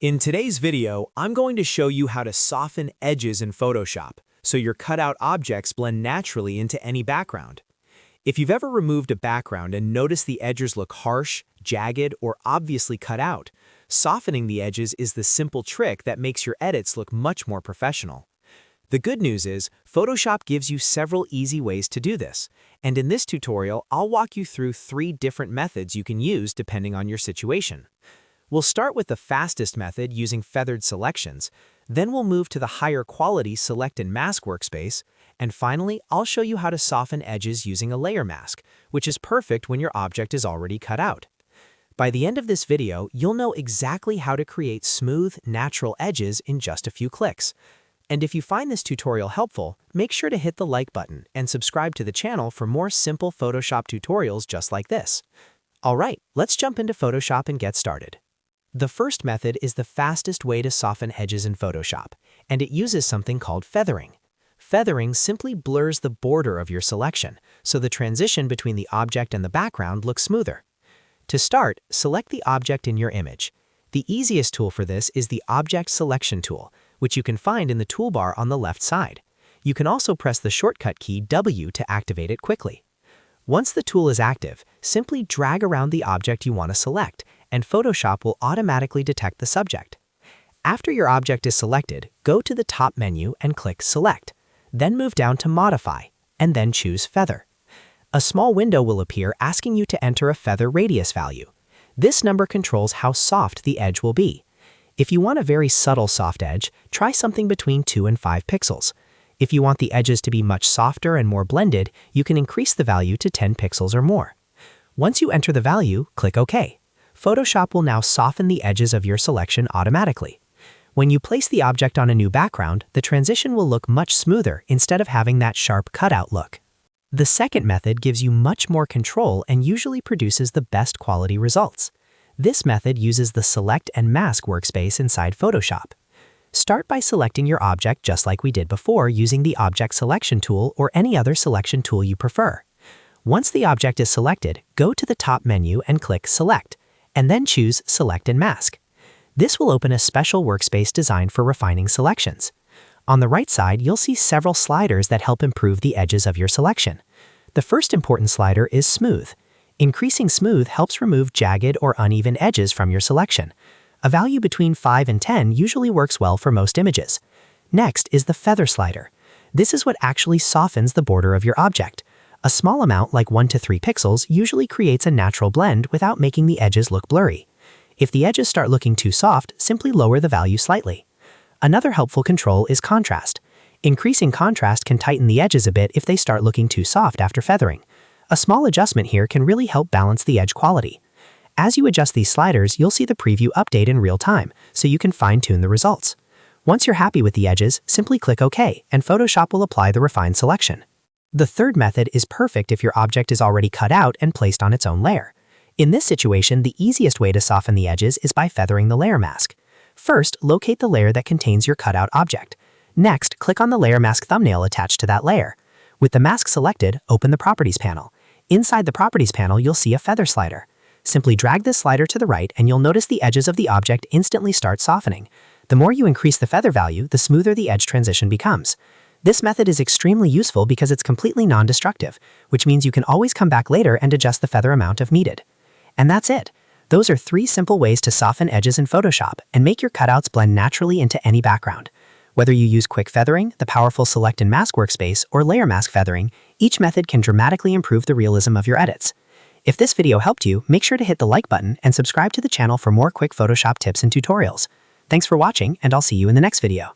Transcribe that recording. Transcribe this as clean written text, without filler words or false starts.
In today's video, I'm going to show you how to soften edges in Photoshop so your cutout objects blend naturally into any background. If you've ever removed a background and noticed the edges look harsh, jagged, or obviously cut out, softening the edges is the simple trick that makes your edits look much more professional. The good news is, Photoshop gives you several easy ways to do this, and in this tutorial, I'll walk you through 3 different methods you can use depending on your situation. We'll start with the fastest method using feathered selections, then we'll move to the higher quality Select and Mask workspace, and finally, I'll show you how to soften edges using a layer mask, which is perfect when your object is already cut out. By the end of this video, you'll know exactly how to create smooth, natural edges in just a few clicks. And if you find this tutorial helpful, make sure to hit the like button and subscribe to the channel for more simple Photoshop tutorials just like this. Alright, let's jump into Photoshop and get started. The first method is the fastest way to soften edges in Photoshop, and it uses something called feathering. Feathering simply blurs the border of your selection, so the transition between the object and the background looks smoother. To start, select the object in your image. The easiest tool for this is the Object Selection tool, which you can find in the toolbar on the left side. You can also press the shortcut key W to activate it quickly. Once the tool is active, simply drag around the object you want to select, and Photoshop will automatically detect the subject. After your object is selected, go to the top menu and click Select. Then move down to Modify, and then choose Feather. A small window will appear asking you to enter a feather radius value. This number controls how soft the edge will be. If you want a very subtle soft edge, try something between 2 and 5 pixels. If you want the edges to be much softer and more blended, you can increase the value to 10 pixels or more. Once you enter the value, click OK. Photoshop will now soften the edges of your selection automatically. When you place the object on a new background, the transition will look much smoother instead of having that sharp cutout look. The second method gives you much more control and usually produces the best quality results. This method uses the Select and Mask workspace inside Photoshop. Start by selecting your object just like we did before using the Object Selection tool or any other selection tool you prefer. Once the object is selected, go to the top menu and click Select, and then choose Select and Mask. This will open a special workspace designed for refining selections. On the right side, you'll see several sliders that help improve the edges of your selection. The first important slider is Smooth. Increasing smooth helps remove jagged or uneven edges from your selection. A value between 5 and 10 usually works well for most images. Next is the Feather slider. This is what actually softens the border of your object. A small amount, like 1 to 3 pixels, usually creates a natural blend without making the edges look blurry. If the edges start looking too soft, simply lower the value slightly. Another helpful control is Contrast. Increasing contrast can tighten the edges a bit if they start looking too soft after feathering. A small adjustment here can really help balance the edge quality. As you adjust these sliders, you'll see the preview update in real time, so you can fine-tune the results. Once you're happy with the edges, simply click OK, and Photoshop will apply the refined selection. The third method is perfect if your object is already cut out and placed on its own layer. In this situation, the easiest way to soften the edges is by feathering the layer mask. First, locate the layer that contains your cutout object. Next, click on the layer mask thumbnail attached to that layer. With the mask selected, open the Properties panel. Inside the Properties panel, you'll see a Feather slider. Simply drag this slider to the right and you'll notice the edges of the object instantly start softening. The more you increase the feather value, the smoother the edge transition becomes. This method is extremely useful because it's completely non-destructive, which means you can always come back later and adjust the feather amount if needed. And that's it. Those are 3 simple ways to soften edges in Photoshop and make your cutouts blend naturally into any background. Whether you use quick feathering, the powerful Select and Mask workspace, or layer mask feathering, each method can dramatically improve the realism of your edits. If this video helped you, make sure to hit the like button and subscribe to the channel for more quick Photoshop tips and tutorials. Thanks for watching, and I'll see you in the next video.